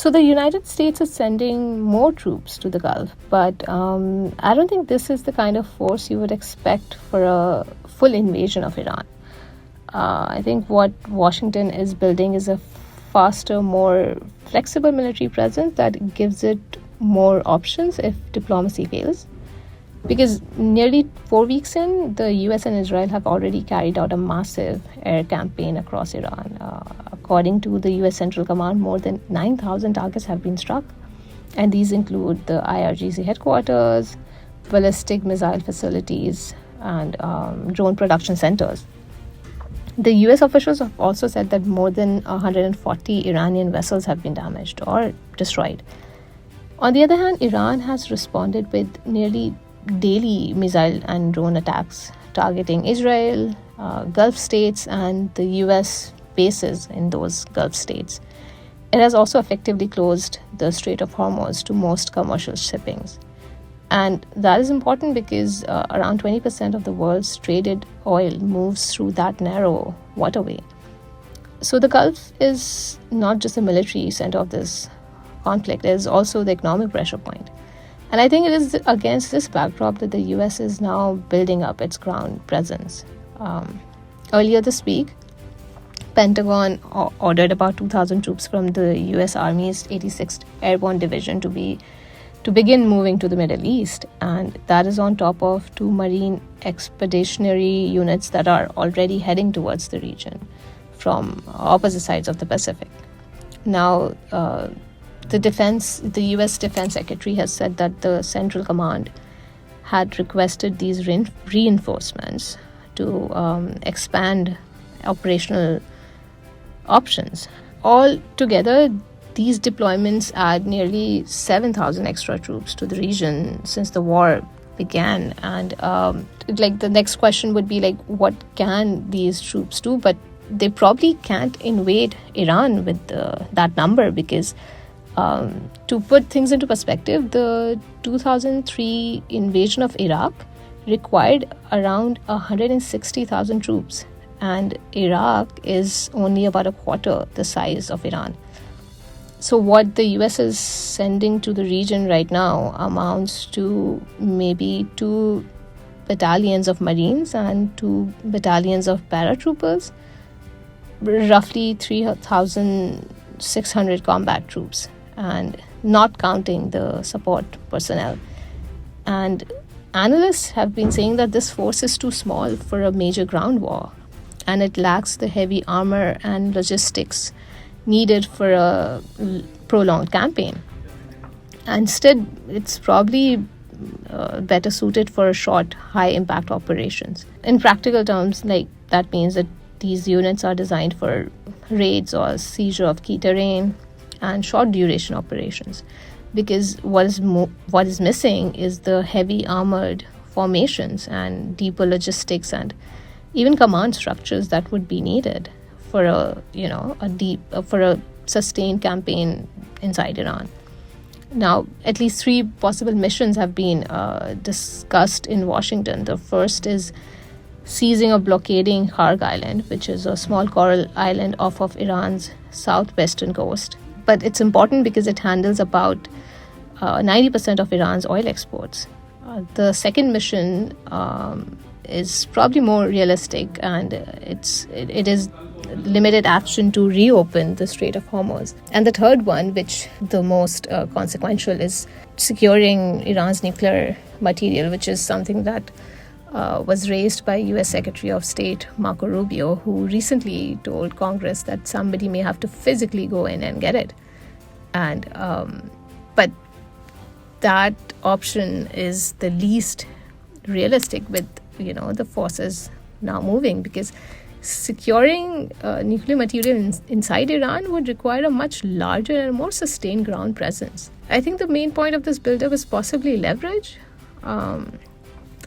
So the United States is sending more troops to the Gulf, but I don't think this is the kind of force you would expect for a full invasion of Iran. I think what Washington is building is a faster, more flexible military presence that gives it more options if diplomacy fails. Because nearly 4 weeks in, the US and Israel have already carried out a massive air campaign across Iran. According to the US Central Command, more than 9,000 targets have been struck. And these include the IRGC headquarters, ballistic missile facilities, and drone production centers. The US officials have also said that more than 140 Iranian vessels have been damaged or destroyed. On the other hand, Iran has responded with nearly daily missile and drone attacks targeting Israel, Gulf states, and the US bases in those Gulf states. It has also effectively closed the Strait of Hormuz to most commercial shippings. And that is important because around 20% of the world's traded oil moves through that narrow waterway. So the Gulf is not just a military center of this conflict, it is also the economic pressure point. And I think it is against this backdrop that the US is now building up its ground presence. Earlier this week, Pentagon ordered about 2,000 troops from the US Army's 86th Airborne Division to begin moving to the Middle East, and that is on top of 2 Marine expeditionary units that are already heading towards the region from opposite sides of the Pacific. Now, the US Defense Secretary has said that the Central Command had requested these reinforcements to expand operational options. Altogether, these deployments add nearly 7,000 extra troops to the region since the war began. And the next question would be what can these troops do? But they probably can't invade Iran with that number because to put things into perspective, the 2003 invasion of Iraq required around 160,000 troops, and Iraq is only about a quarter the size of Iran. So what the US is sending to the region right now amounts to maybe 2 battalions of Marines and 2 battalions of paratroopers, roughly 3,600 combat troops, and not counting the support personnel. And analysts have been saying that this force is too small for a major ground war, and it lacks the heavy armor and logistics needed for a prolonged campaign. Instead, it's probably better suited for short, high-impact operations. In practical terms, that means that these units are designed for raids or seizure of key terrain and short-duration operations, because what is missing is the heavy armored formations and deeper logistics and even command structures that would be needed for a sustained campaign inside Iran. Now, at least 3 possible missions have been discussed in Washington. The first is seizing or blockading Kharg Island, which is a small coral island off of Iran's southwestern coast. But it's important because it handles about 90% of Iran's oil exports. The second mission is probably more realistic, and it is limited action to reopen the Strait of Hormuz. And the third one, which the most consequential, is securing Iran's nuclear material, which is something that was raised by US Secretary of State Marco Rubio, who recently told Congress that somebody may have to physically go in and get it. And but that option is the least realistic with the forces now moving, because securing nuclear material inside Iran would require a much larger and more sustained ground presence. I think the main point of this buildup is possibly leverage,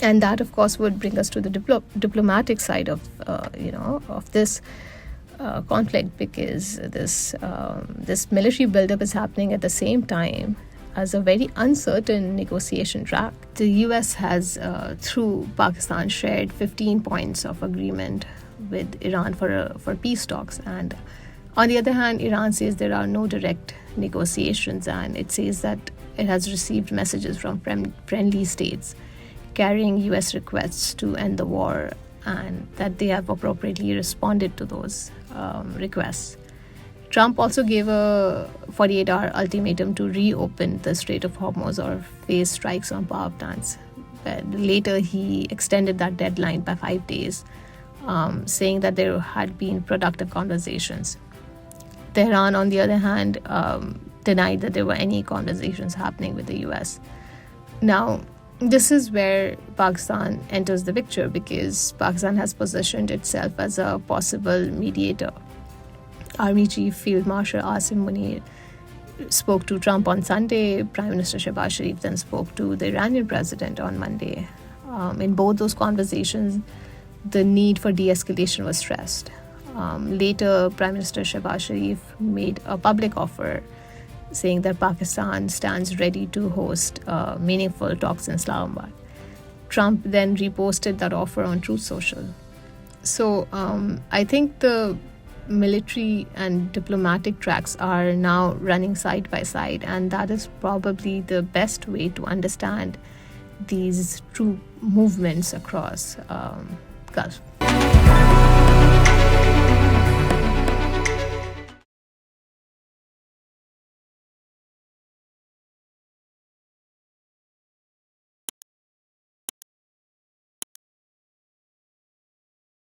and that, of course, would bring us to the diplomatic side of this conflict, because this military buildup is happening at the same time as a very uncertain negotiation track. The US has, through Pakistan, shared 15 points of agreement with Iran for peace talks, and On the other hand, Iran says there are no direct negotiations, and it says that it has received messages from friendly states carrying US requests to end the war, and that they have appropriately responded to those requests. Trump also gave a 48-hour ultimatum to reopen the Strait of Hormuz or face strikes on power plants. But later, he extended that deadline by 5 days, saying that there had been productive conversations. Tehran, on the other hand, denied that there were any conversations happening with the US. Now, this is where Pakistan enters the picture, because Pakistan has positioned itself as a possible mediator. Army Chief Field Marshal Asim Munir spoke to Trump on Sunday. Prime Minister Shehbaz Sharif then spoke to the Iranian president on Monday. In both those conversations, the need for de-escalation was stressed. Later, Prime Minister Shehbaz Sharif made a public offer saying that Pakistan stands ready to host meaningful talks in Islamabad. Trump then reposted that offer on Truth Social. So I think the military and diplomatic tracks are now running side by side, and that is probably the best way to understand these troop movements across Gulf.